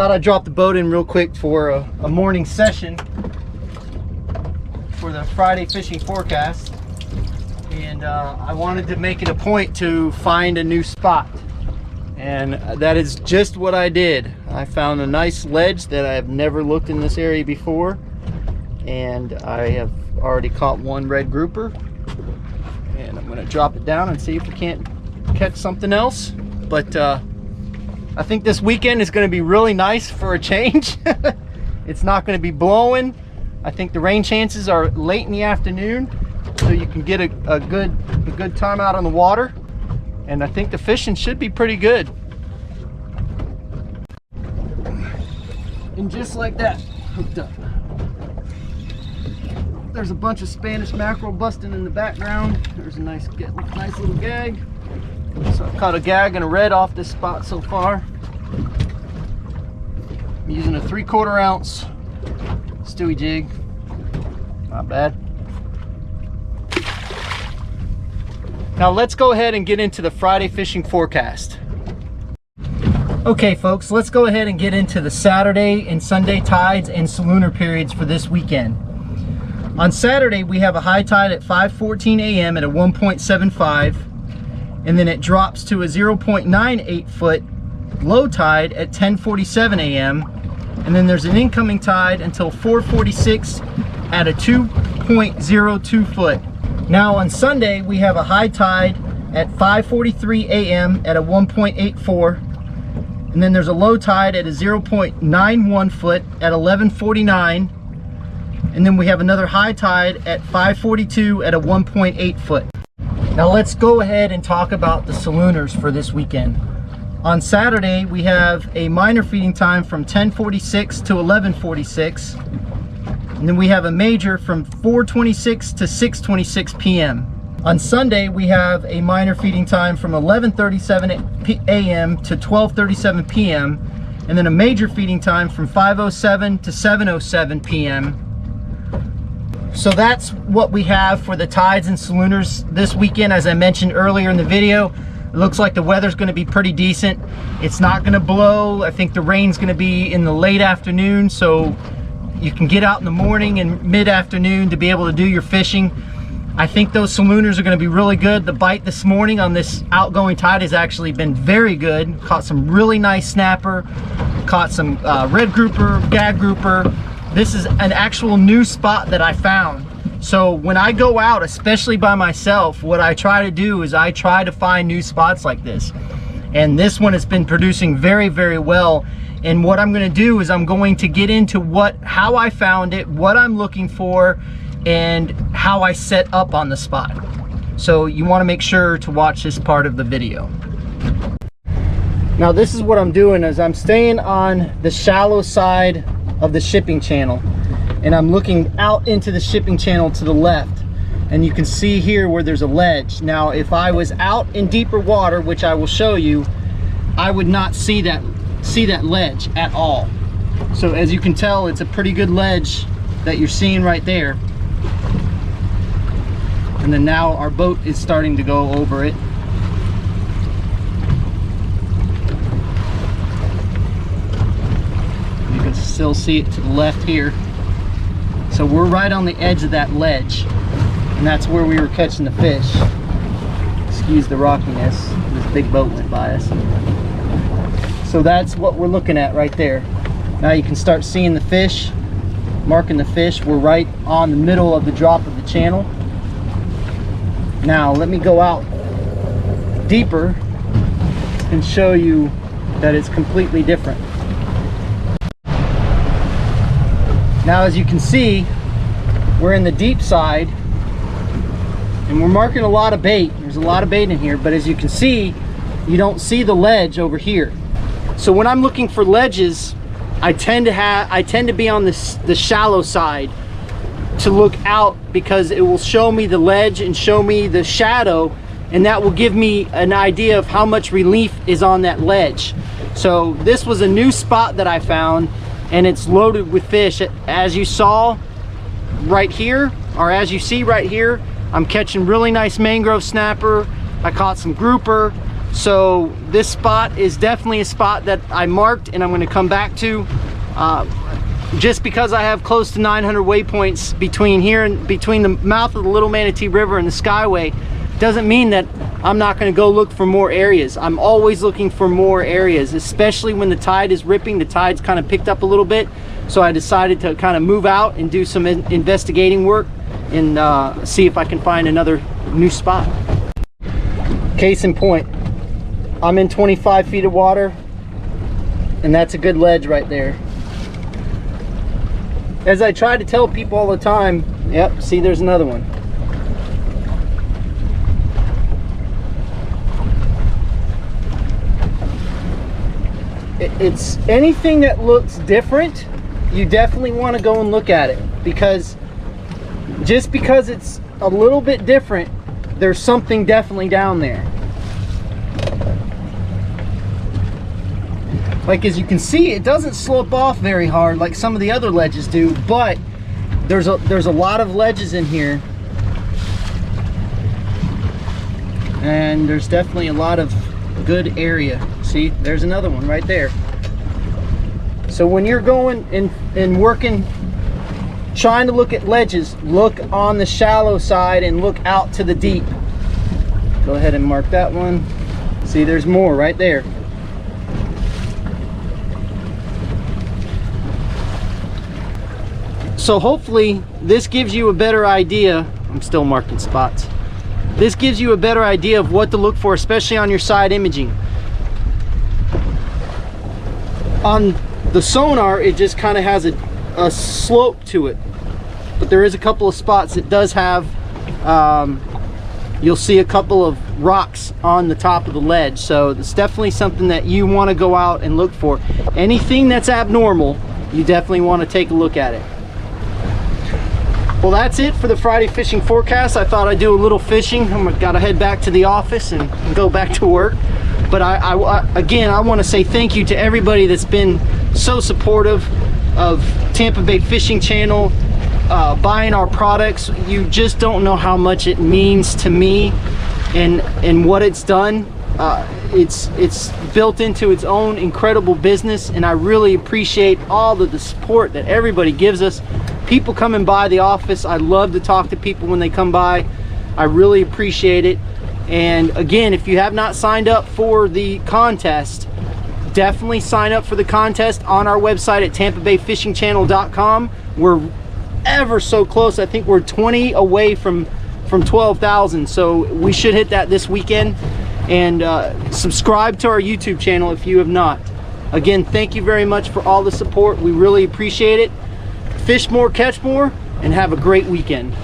thought I'd drop the boat in real quick for a morning session for the Friday fishing forecast. And I wanted to make it a point to find a new spot. And that is just what I did. I found a nice ledge that I have never looked in this area before. And I have already caught one red grouper. And I'm gonna drop it down and see if we can't catch something else. But I think this weekend is gonna be really nice for a change. It's not gonna be blowing. I think the rain chances are late in the afternoon, so you can get a good time out on the water. And I think the fishing should be pretty good. And just like that, hooked up. There's a bunch of Spanish mackerel busting in the background. There's a nice little gag. So I've caught a gag and a red off this spot so far. I'm using a 3/4 ounce Stewie jig. Not bad. Now let's go ahead and get into the Friday fishing forecast. Okay folks, let's go ahead and get into the Saturday and Sunday tides and salooner periods for this weekend. On Saturday we have a high tide at 5:14 a.m. at a 1.75, and then it drops to a 0.98 foot low tide at 10:47 a.m. and then there's an incoming tide until 4:46 at a 2.02 foot. Now on Sunday we have a high tide at 5:43 a.m. at a 1.84, and then there's a low tide at a 0.91 foot at 11:49, and then we have another high tide at 5:42 at a 1.8 foot. Now let's go ahead and talk about the salooners for this weekend. On Saturday we have a minor feeding time from 10:46 to 11:46. And then we have a major from 4:26 to 6:26 p.m. On Sunday, we have a minor feeding time from 11:37 a.m. to 12:37 p.m. and then a major feeding time from 5:07 to 7:07 p.m. So that's what we have for the tides and salooners this weekend. As I mentioned earlier in the video, it looks like the weather's going to be pretty decent. It's not going to blow. I think the rain's going to be in the late afternoon, so you can get out in the morning and mid-afternoon to be able to do your fishing. I think those salooners are going to be really good. The bite this morning on this outgoing tide has actually been very good. Caught some really nice snapper, caught some red grouper, gag grouper. This is an actual new spot that I found. So when I go out, especially by myself, what I try to do is I try to find new spots like this. And this one has been producing very, very well. And what I'm going to do is I'm going to get into how I found it, what I'm looking for, and how I set up on the spot. So you want to make sure to watch this part of the video. Now this is what I'm doing, is I'm staying on the shallow side of the shipping channel, and I'm looking out into the shipping channel to the left, and you can see here where there's a ledge. Now if I was out in deeper water, which I will show you, I would not see that ledge at all. So as you can tell, it's a pretty good ledge that you're seeing right there. And then now our boat is starting to go over it. You can still see it to the left here. So we're right on the edge of that ledge, and that's where we were catching the fish. Excuse the rockiness, this big boat went by us. So that's what we're looking at right there. Now you can start seeing the fish, marking the fish. We're right on the middle of the drop of the channel. Now let me go out deeper and show you that it's completely different. Now as you can see, we're in the deep side and we're marking a lot of bait. There's a lot of bait in here, but as you can see, you don't see the ledge over here. So when I'm looking for ledges, I tend to be on the shallow side to look out, because it will show me the ledge and show me the shadow, and that will give me an idea of how much relief is on that ledge. So this was a new spot that I found, and it's loaded with fish. As you saw right here, or as you see right here, I'm catching really nice mangrove snapper. I caught some grouper, So this spot is definitely a spot that I marked and I'm going to come back to. Just because I have close to 900 waypoints between here and between the mouth of the Little Manatee River and the Skyway doesn't mean that I'm not going to go look for more areas. I'm always looking for more areas, especially when the tide is ripping. The tide's kind of picked up a little bit, so I decided to kind of move out and do some investigating work and see if I can find another new spot. Case in point, I'm in 25 feet of water, and that's a good ledge right there. As I try to tell people all the time, yep, see, there's another one. It's anything that looks different, you definitely want to go and look at it, because just because it's a little bit different, there's something definitely down there. Like, as you can see, it doesn't slope off very hard like some of the other ledges do, but there's a lot of ledges in here, and there's definitely a lot of good area. See, there's another one right there. So when you're going and working, trying to look at ledges, look on the shallow side and look out to the deep. Go ahead and mark that one. See, there's more right there. So hopefully this gives you a better idea. I'm still marking spots. This gives you a better idea of what to look for, especially on your side imaging. On the sonar, it just kind of has a slope to it, but there is a couple of spots that does have, you'll see a couple of rocks on the top of the ledge. So it's definitely something that you want to go out and look for. Anything that's abnormal, you definitely want to take a look at it. Well, that's it for the Friday fishing forecast. I thought I'd do a little fishing. I'm gotta head back to the office and go back to work. But again, I want to say thank you to everybody that's been so supportive of Tampa Bay Fishing Channel, buying our products. You just don't know how much it means to me and what it's done. It's built into its own incredible business, and I really appreciate all the support that everybody gives us. People coming by the office, I love to talk to people when they come by. I really appreciate it. And again, if you have not signed up for the contest, definitely sign up for the contest on our website at tampabayfishingchannel.com. We're ever so close. I think we're 20 away from 12,000, so we should hit that this weekend. And subscribe to our YouTube channel if you have not. Again, thank you very much for all the support. We really appreciate it. Fish more, catch more, and have a great weekend.